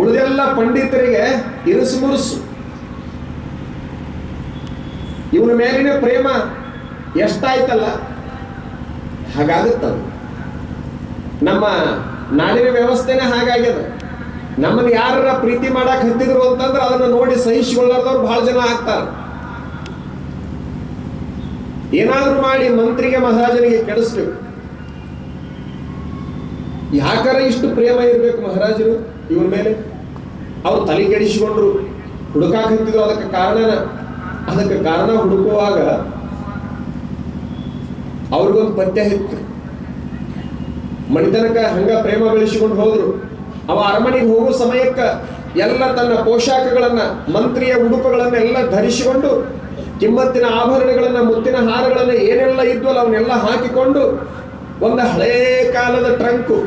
ಉಳಿದೆಲ್ಲ ಪಂಡಿತರಿಗೆ ಇರುಸು ಮುರುಸು. ಇವನ ಮೇಲಿನ ಪ್ರೇಮ ಎಷ್ಟಾಯ್ತಲ್ಲ ಹಾಗಾಗುತ್ತದು. ನಮ್ಮ ನಾಡಿನ ವ್ಯವಸ್ಥೆನೇ ಹಾಗಾಗ್ಯದ. ನಮ್ಮನ್ನು ಯಾರ ಪ್ರೀತಿ ಮಾಡಕ್ ಹತ್ತಿದ್ರು ಅಂತಂದ್ರೆ ಅದನ್ನು ನೋಡಿ ಸಹಿಸಿಕೊಳ್ಳಾರ್ದವ್ರು ಬಹಳ ಜನ ಆಗ್ತಾರೆ. ಏನಾದ್ರೂ ಮಾಡಿ ಮಂತ್ರಿಗೆ ಮಹಾರಾಜನಿಗೆ ಕೆಡಿಸ್ಬೇಕು. ಯಾಕಾರ ಇಷ್ಟು ಪ್ರೇಮ ಇರಬೇಕು ಮಹಾರಾಜರು ಇವನ ಮೇಲೆ? ಅವ್ರು ತಲೆ ಕೆಡಿಸಿಕೊಂಡ್ರು, ಹುಡುಕಾಕ್ ಹತ್ತಿದ್ರು. ಅದಕ್ಕೆ ಕಾರಣ ಹುಡುಕುವಾಗ ಅವ್ರಿಗೊಂದು ಪದ್ಯ ಇತ್ತು. ಮಣಿತನಕ ಹಂಗ ಪ್ರೇಮ ಬೆಳೆಸಿಕೊಂಡು ಹೋದ್ರು. ಅವ ಅರಮನೆಗೆ ಹೋಗೋ ಸಮಯಕ್ಕ ಎಲ್ಲ ತನ್ನ ಪೋಷಾಕಗಳನ್ನ, ಮಂತ್ರಿಯ ಉಡುಪುಗಳನ್ನ ಎಲ್ಲ ಧರಿಸಿಕೊಂಡು, ಕಿಮ್ಮತ್ತಿನ ಆಭರಣಗಳನ್ನ, ಮುತ್ತಿನ ಹಾರಗಳನ್ನ ಏನೆಲ್ಲ ಇದ್ವಲ್ಲ ಅವನ್ನೆಲ್ಲ ಹಾಕಿಕೊಂಡು, ಒಂದು ಹಳೇ ಕಾಲದ ಟ್ರಂಕು,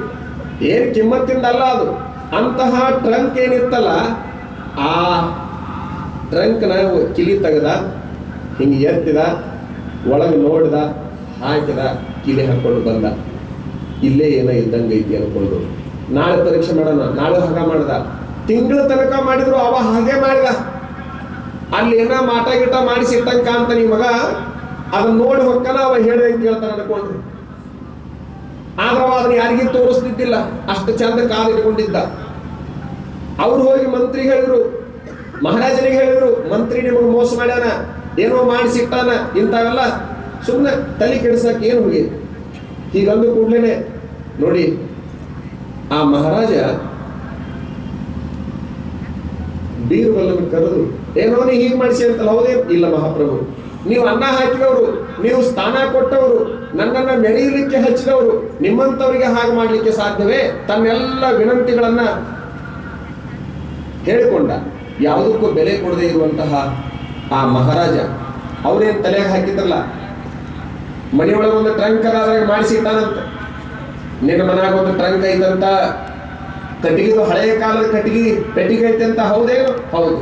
ಏನ್ ಕಿಮ್ಮತ್ತಿಂದಲ್ಲ ಅದು, ಅಂತಹ ಟ್ರಂಕ್ ಏನಿತ್ತಲ್ಲ ಆ ಟ್ರಂಕ್ನ ಕಿಲಿ ತೆಗೆದ, ಹಿಂಗೆ ಎತ್ತಿದ, ಒಳಗೆ ನೋಡಿದ, ಹಾಕಿದ, ಕಿಲಿ ಹಾಕೊಂಡು ಬಂದ. ಇಲ್ಲೇ ಏನೋ ಇದ್ದಂಗೆ ಐತಿ ಅನ್ಕೊಂಡು ನಾಳೆ ಪರೀಕ್ಷೆ ಮಾಡೋಣ, ನಾಳೆ ಹಾಗ ಮಾಡ್ದ. ತಿಂಗಳ ತನಕ ಮಾಡಿದ್ರು ಅವ ಹಾಗೆ ಮಾಡಿದ. ಅಲ್ಲಿ ಏನೋ ಮಾಟ ಗಿಟ ಮಾಡಿಸಿ ಇಟ್ಟಂಗೆ ಕಾಣ್ತಾನೆ ಈ ಮಗ. ಅದನ್ನ ನೋಡಿ ಹೊಕ್ಕನ ಅವ ಹೇಳಿದಂಗೆ ಕೇಳ್ತಾನೆ ಅನ್ಕೊಂಡ್ರು. ಆದ್ರೆ ಅದನ್ನ ಯಾರಿಗೂ ತೋರಿಸ್ತಿದ್ದಿಲ್ಲ, ಅಷ್ಟು ಚಂದ ಕಾದಿಟ್ಕೊಂಡಿದ್ದ. ಅವ್ರು ಹೋಗಿ ಮಂತ್ರಿಗೆ ಹೇಳಿದ್ರು, ಮಹಾರಾಜನಿಗೆ ಹೇಳಿದ್ರು, ಮಂತ್ರಿ ನಿಮಗೆ ಮೋಸ ಮಾಡ್ಯಾನ, ಏನೋ ಮಾಡಿಸಿಟ್ಟಾನ, ಇಂಥವೆಲ್ಲ ಸುಮ್ಮನೆ ತಲೆ ಕೆಡಿಸಕ್ಕೆ ಏನು ಹೋಗಿ. ಹೀಗಂದು ಕೂಡ್ಲೇನೆ ನೋಡಿ ಆ ಮಹಾರಾಜ ಬೀರ್ಬಲ್ಲನ್ನು ಕರೆದು, ಏನೋ ನೀ ಹೀಗೆ ಮಾಡಿಸಿ ಅಂತಲ್ಲ. ಹೌದೇ? ಇಲ್ಲ ಮಹಾಪ್ರಭು, ನೀವು ಅನ್ನ ಹಾಕಿದವರು, ನೀವು ಸ್ಥಾನ ಕೊಟ್ಟವರು, ನನ್ನನ್ನು ಮೆರೆಯಲಿಕ್ಕೆ ಹಚ್ಚಿದವರು, ನಿಮ್ಮಂಥವರಿಗೆ ಹಾಗೆ ಮಾಡಲಿಕ್ಕೆ ಸಾಧ್ಯವೇ? ತನ್ನೆಲ್ಲ ವಿನಂತಿಗಳನ್ನ ಹೇಳಿಕೊಂಡ. ಯಾವುದಕ್ಕೂ ಬೆಲೆ ಕೊಡದೇ ಇರುವಂತಹ ಆ ಮಹಾರಾಜ ಅವರೇನು ತಲೆಗೆ ಹಾಕಿದ್ರಲ್ಲ, ಮನೆಯೊಳಗೆ ಒಂದು ಟ್ರಂಕ್ ಅದಾಗ ಮಾಡಿಸಿಟ್ಟಾನಂತ. ನಿನ್ನ ಮನೆಯಾಗ ಒಂದು ಟ್ರಂಕ್ ಐತಂತ, ಕಟ್ಟಿಗೆದು ಹಳೆಯ ಕಾಲದ ಪೆಟ್ಟಿಗೆ ಐತೆ ಅಂತ. ಹೌದೇನು? ಹೌದು.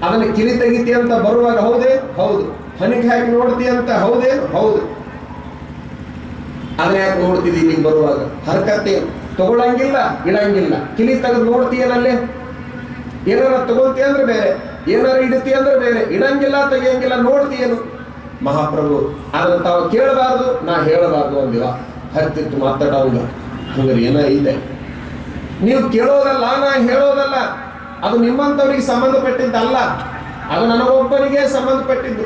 ಅದನ್ನ ಕಿಲಿ ತೆಗಿತಿ ಅಂತ ಬರುವಾಗ ಹೌದೇ? ಹೌದು. ಹನಿಗೆ ಹಾಕಿ ನೋಡ್ತಿ ಅಂತ. ಹೌದೇನು? ಹೌದು. ಅದನ್ನ ಯಾಕೆ ನೋಡ್ತಿದ್ದಿ ಇಲ್ಲಿಗೆ ಬರುವಾಗ? ಹರಕತ್ತೆ ತಗೊಳಂಗಿಲ್ಲ, ಇಡಂಗಿಲ್ಲ. ಕಿಲಿ ತೆಗೆದು ನೋಡ್ತೀಯನಲ್ಲೇ. ಏನಾರ ತಗೊಳ್ತಿ ಅಂದ್ರೆ ಬೇರೆ, ಏನಾರ ಇಡ್ತಿ ಅಂದ್ರೆ ಬೇರೆ, ಇಡಂಗಿಲ್ಲ, ತೆಗಿಯಂಗಿಲ್ಲ, ನೋಡ್ತೀಯೇನು? ಮಹಾಪ್ರಭು ಅದನ್ನ ತಾವು ಕೇಳಬಾರ್ದು, ನಾ ಹೇಳಬಾರ್ದು ಅಂದಿವ. ಹತ್ತಿತ್ತು ಮಾತಾಡೋಂಗ. ಹಂಗಾರೆ ಏನೋ ಇದೆ, ನೀವು ಕೇಳೋದಲ್ಲ, ನಾ ಹೇಳೋದಲ್ಲ. ಅದು ನಿಮ್ಮಂಥವ್ರಿಗೆ ಸಂಬಂಧಪಟ್ಟಿದ್ದಲ್ಲ, ಅದು ನನಗೊಬ್ಬನಿಗೆ ಸಂಬಂಧಪಟ್ಟಿದ್ದು.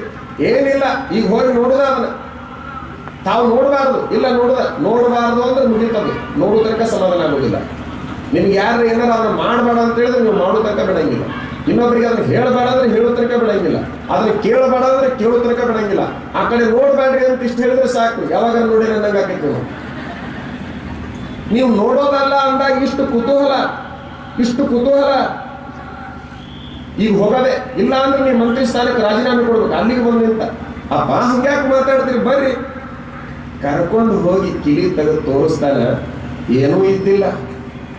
ಏನಿಲ್ಲ, ಈಗ ಹೋಗಿ ನೋಡುದ ಅದನ್ನ ತಾವು ನೋಡಬಾರ್ದು. ಇಲ್ಲ ನೋಡಬಾರ್ದು ಅಂದ್ರೆ ಮುಗಿತದು. ನೋಡೋ ತನಕ ಸಮಾಧಾನ ಆಗೋದಿಲ್ಲ. ನಿಮ್ಗೆ ಯಾರು ಏನಾರ ಅದನ್ನ ಮಾಡಬೇಡ ಅಂತ ಹೇಳಿದ್ರೆ ನೀವು ಮಾಡೋ ತನಕ ಬಿಡಂಗಿಲ್ಲ. ಇನ್ನೊಬ್ಬರಿಗೆ ಅದನ್ನ ಹೇಳಬೇಡ ಅಂದ್ರೆ ಹೇಳೋ ತನಕ ಬಿಡಂಗಿಲ್ಲ. ಅದನ್ನ ಕೇಳಬೇಡ ಅಂದ್ರೆ ಕೇಳೋ ತನಕ ಬಿಡಂಗಿಲ್ಲ. ಆ ಕಡೆ ನೋಡ್ಬೇಡ್ರಿ ಅಂತ ಇಷ್ಟು ಹೇಳಿದ್ರೆ ಸಾಕು, ಯಾವಾಗ ನೋಡಿ ನಂಗೆ ಆಕೈತಿ. ನೀವು ನೋಡೋದಲ್ಲ ಅಂದಾಗ ಇಷ್ಟು ಕುತೂಹಲ ಈಗ ಹೋಗದೆ. ಇಲ್ಲ ಅಂದ್ರೆ ನೀವು ಮಂತ್ರಿ ಸ್ಥಾನಕ್ಕೆ ರಾಜೀನಾಮೆ ಕೊಡ್ಬೇಕು. ಅಲ್ಲಿಗೆ ಬಂದು ನಿಂತ, ಅಪ್ಪ ಹಂಗ್ಯಾಕೆ ಮಾತಾಡ್ತೀರಿ, ಬರ್ರಿ. ಕರ್ಕೊಂಡು ಹೋಗಿ ಕಿಲಿ ತೆಗೆದು ತೋರಿಸ್ತಾನ. ಏನೂ ಇದ್ದಿಲ್ಲ.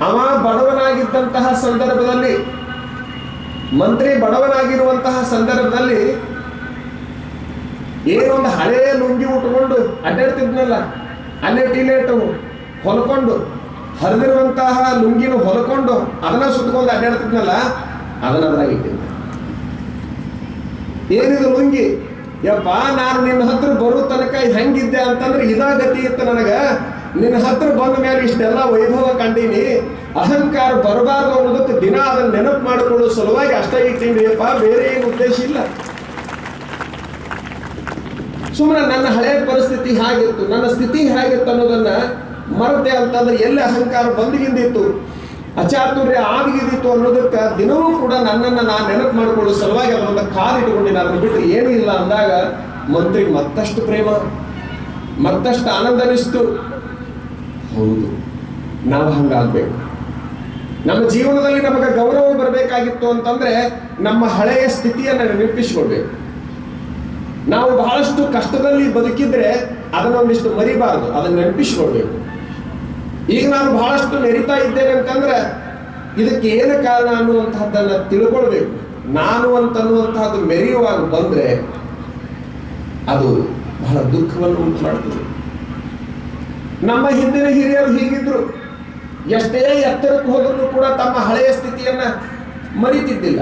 ಅವ ಬಡವನಾಗಿದ್ದಂತಹ ಸಂದರ್ಭದಲ್ಲಿ, ಮಂತ್ರಿ ಬಡವನಾಗಿರುವಂತಹ ಸಂದರ್ಭದಲ್ಲಿ ಏನೊಂದು ಹಳೆಯ ಲುಂಗಿ ಉಟ್ಕೊಂಡು ಅಡ್ಡಾಡ್ತಿದ್ನಲ್ಲ, ಅಲ್ಲೇ ಟೀಲೇಟು ಹೊಲ್ಕೊಂಡು, ಹರಿದಿರುವಂತಹ ಲುಂಗಿನ ಹೊಲ್ಕೊಂಡು ಅದನ್ನ ಸುತ್ತಕೊಂಡು ಅಡ್ಡಾಡ್ತಿದ್ನಲ್ಲ, ಅದನ್ನ ಅದ್ರಾಗ ಇಟ್ಟಿದ್ದ. ಏನಿದು ಲುಂಗಿ? ಯಪ್ಪ, ನಾನು ನಿನ್ನ ಹತ್ರ ಬರೋ ತನಕ ಹೆಂಗಿದ್ದೆ ಅಂತಂದ್ರೆ ಇದಾ ಗತಿ ಇತ್ತು ನನಗ. ನಿನ್ನ ಹತ್ರ ಬಂದ ಮೇಲೆ ಇಷ್ಟೆಲ್ಲ ವೈಭವ ಕಂಡೀನಿ. ಅಹಂಕಾರ ಬರಬಾರ್ದು ಅನ್ನೋದಕ್ಕೆ ದಿನ ಅದನ್ನ ನೆನಪು ಮಾಡಿಕೊಳ್ಳೋ ಸಲುವಾಗಿ ಅಷ್ಟೇ ಇಟ್ಟಿನಿ ಅಪ್ಪ, ಬೇರೆ ಏನು ಉದ್ದೇಶ ಇಲ್ಲ. ಸುಮ್ಮನೆ ನನ್ನ ಹಳೆಯ ಪರಿಸ್ಥಿತಿ ಹೇಗಿತ್ತು, ನನ್ನ ಸ್ಥಿತಿ ಹೇಗಿತ್ತು ಅನ್ನೋದನ್ನ ಮರತೆ ಅಂತಂದ್ರೆ ಎಲ್ಲಿ ಅಹಂಕಾರ ಬಂದಿಗಿಂದಿತ್ತು, ಅಚಾತುರ್ಯ ಆಗಿದ್ದಿತ್ತು ಅನ್ನೋದಕ್ಕೆ ದಿನವೂ ಕೂಡ ನನ್ನನ್ನು ನಾನು ನೆನಪು ಮಾಡಿಕೊಳ್ಳೋ ಸಲುವಾಗಿ ಅದನ್ನ ಕಾದಿಟ್ಟುಕೊಂಡಿನ. ಅದನ್ನು ಬಿಟ್ಟು ಏನೂ ಇಲ್ಲ ಅಂದಾಗ ಮಂತ್ರಿಗೆ ಮತ್ತಷ್ಟು ಪ್ರೇಮ, ಮತ್ತಷ್ಟು ಆನಂದ ಅನಿಸ್ತು. ಹೌದು, ನಾವು ಹಂಗಾಗ್ಬೇಕು. ನಮ್ಮ ಜೀವನದಲ್ಲಿ ನಮಗೆ ಗೌರವ ಬರಬೇಕಾಗಿತ್ತು ಅಂತಂದ್ರೆ ನಮ್ಮ ಹಳೆಯ ಸ್ಥಿತಿಯನ್ನು ನೆನಪಿಸಿಕೊಳ್ಬೇಕು. ನಾವು ಬಹಳಷ್ಟು ಕಷ್ಟದಲ್ಲಿ ಬದುಕಿದ್ರೆ ಅದನ್ನೊಂದಿಷ್ಟು ಮರಿಬಾರದು, ಅದನ್ನು ನೆನಪಿಸಿಕೊಳ್ಬೇಕು. ಈಗ ನಾನು ಬಹಳಷ್ಟು ನೆರಿತಾ ಇದ್ದೇನೆ ಅಂತಂದ್ರೆ ಇದಕ್ಕೆ ಏನು ಕಾರಣ ಅನ್ನುವಂತಹದ್ದನ್ನು ತಿಳ್ಕೊಳ್ಬೇಕು. ನಾನು ಅಂತನ್ನುವಂತಹದ್ದು ಮೆರೆಯುವಾಗ ಬಂದ್ರೆ ಅದು ಬಹಳ ದುಃಖವನ್ನು ಉಂಟು ಮಾಡ್ತದೆ. ನಮ್ಮ ಹಿಂದಿನ ಹಿರಿಯರು ಹೀಗಿದ್ರು, ಎಷ್ಟೇ ಎತ್ತರಕ್ಕೆ ಹೋದರೂ ಕೂಡ ತಮ್ಮ ಹಳೆಯ ಸ್ಥಿತಿಯನ್ನ ಮರಿತಿದ್ದಿಲ್ಲ.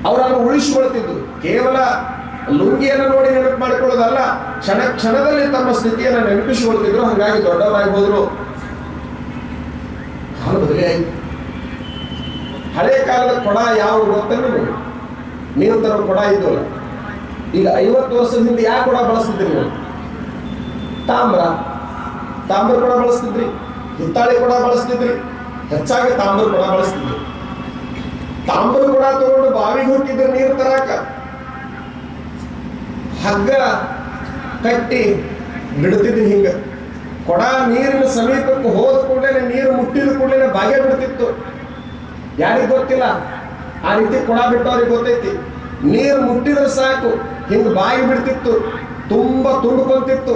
ಅವರನ್ನು ಉಳಿಸಿಕೊಳ್ತಿದ್ರು. ಕೇವಲ ಲುಂಗಿಯನ್ನು ನೋಡಿ ನೆನಪು ಮಾಡಿಕೊಳ್ಳೋದಲ್ಲ, ಕ್ಷಣ ಕ್ಷಣದಲ್ಲಿ ತಮ್ಮ ಸ್ಥಿತಿಯನ್ನು ನೆನಪಿಸಿಕೊಳ್ತಿದ್ರು. ಹಾಗಾಗಿ ದೊಡ್ಡವರಾಗಿ ಹೋದ್ರು. ಕಾಲ ಬದಲೇ ಆಯ್ತು. ಹಳೆ ಕಾಲದ ಕೊಡ ಯಾವ ಗೊತ್ತನ್ನು ನೀವು ತರ ಕೊಡ ಇದ್ದಲ್ಲ. ಈಗ 50 ವರ್ಷದ ಹಿಂದೆ ಯಾವ ಕೊಡ ಬಳಸ್ತಿದ್ರಿ ನೀವು? ತಾಮ್ರ ಕೊಡ ಬಳಸ್ತಿದ್ರಿ, ಹಿತ್ತಾಳೆ ಕೊಡ ಬಳಸ್ತಿದ್ರಿ, ಹೆಚ್ಚಾಗಿ ತಾಮ್ರ ಕೊಡ ಬಳಸ್ತಿದ್ರಿ. ತಾಮ್ರ ಕೊಡ ತಗೊಂಡು ಬಾವಿಗೆ ಹೋಗ್ತಿದ್ರು ನೀರು ತರಾಕ. ಹಗ್ಗ ಕಟ್ಟಿ ಬಿಡ್ತಿದ್ರಿ. ಹಿಂಗ ಕೊಡ ನೀರಿನ ಸಮೀಪಕ್ಕೆ ಹೋದ ಕೂಡಲೇ, ನೀರು ಮುಟ್ಟಿದ ಕೂಡಲೇ ಬಾಗೆ ಬಿಡ್ತಿತ್ತು. ಯಾರಿಗ್ ಗೊತ್ತಿಲ್ಲ, ಆ ರೀತಿ ಕೊಡ ಬಿಟ್ಟವ್ರಿಗೆ ಗೊತ್ತೈತಿ. ನೀರು ಮುಟ್ಟಿದ್ರೆ ಸಾಕು ಹಿಂಗ ಬಾಗಿ ಬಿಡ್ತಿತ್ತು, ತುಂಬಾ ತುಂಬಿಕೊಂತಿತ್ತು.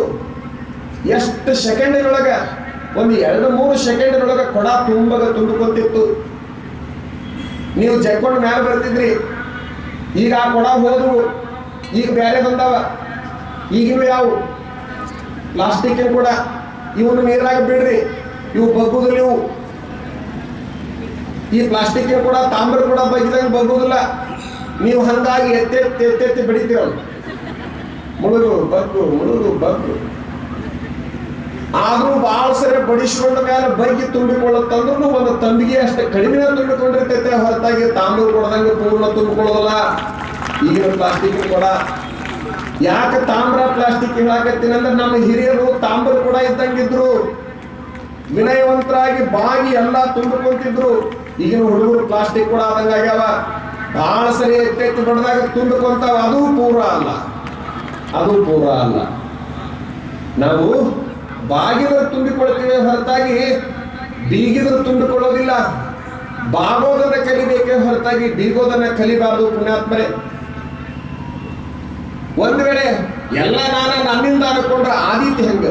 ಎಷ್ಟು ಸೆಕೆಂಡಿನೊಳಗ, ಒಂದು 2-3 ಸೆಕೆಂಡಿನೊಳಗ ಕೊಡ ತುಂಬಿಕೊಂತಿತ್ತು. ನೀವು ಜಕ್ಕೊಂಡು ಮ್ಯಾಲ ಬರ್ತಿದ್ರಿ. ಈಗ ಆ ಕೊಡ ಹೋದವು, ಈಗ ಬೇರೆ ಬಂದಾವ. ಈಗಿನ ಯಾವ ಪ್ಲಾಸ್ಟಿಕ್ಕಿನ ಕೊಡ, ಇವನು ನೀರಾಗ ಬಿಡ್ರಿ, ಇವು ಬಗ್ಗುದಿಲ್ಲ. ಇವು ಈ ಪ್ಲಾಸ್ಟಿಕ್ಕಿನ ಕೂಡ ತಾಮ್ರ ಕೂಡ ಬಗ್ಗಿದಂಗೆ ಬಗ್ಗುದಿಲ್ಲ. ನೀವು ಹಂಗಾಗಿ ಎತ್ತೆತ್ತಿ ಬಿಡಿತೀರ. ಮುಳುಗು ಬಗ್ಗು ಆದ್ರೂ ಬಹಳ ಸರಿ ಬಡಿಸ್ಕೊಂಡ ಮೇಲೆ ಬಗ್ಗಿ ತುಂಬಿಕೊಳ್ಳುತ್ತಂದ್ರೂ ಒಂದು ತಂಬಿಗೆ ಅಷ್ಟೇ ಕಡಿಮೆ ತುಂಬಿಕೊಂಡಿರ್ತೈತೆ, ಹೊರತಾಗಿ ತಾಮ್ರ ಕೊಡದಂಗೆ ಪೂರ್ಣ ತುಂಬಿಕೊಳ್ಳೋದಲ್ಲ ಈಗಿನ ಪ್ಲಾಸ್ಟಿಕ್ ಕೊಡ. ಯಾಕೆ ತಾಮ್ರ ಪ್ಲಾಸ್ಟಿಕ್ ಹೇಳಾಕತ್ತೀನಿ ಅಂದ್ರೆ, ನಮ್ಮ ಹಿರಿಯರು ತಾಮ್ರ ಕೂಡ ಇದ್ದಂಗಿದ್ರು, ವಿನಯವಂತರಾಗಿ ಬಾಗಿ ಎಲ್ಲ ತುಂಬಿಕೊಂತಿದ್ರು. ಈಗಿನ ಹುಡುಗರು ಪ್ಲಾಸ್ಟಿಕ್ ಕೂಡ ಆದಂಗ ಆಗ್ಯಾವ. ಬಹಳ ಸರಿ ಎತ್ತೆತ್ತಿ ಬಡದಾಗ ತುಂಬಿಕೊಂತಾವ. ಅದು ಪೂರ ಅಲ್ಲ. ನಾವು ಬಾಗಿದ್ರೆ ತುಂಬಿಕೊಳ್ತೀವಿ, ಹೊರತಾಗಿ ಬೀಗಿದ್ರೆ ತುಂಬಿಕೊಳ್ಳೋದಿಲ್ಲ. ಬಾಗೋದನ್ನ ಕಲಿಬೇಕೇ ಹೊರತಾಗಿ ಬೀಗೋದನ್ನ ಕಲಿಬಾರದು. ಪುಣ್ಯಾತ್ಮರೇ, ಒಂದ್ ವೇಳೆ ಎಲ್ಲ ನನ್ನಿಂದ ಅನ್ಕೊಂಡ್ರೆ ಆದೀತಿ ಹೆಂಗ?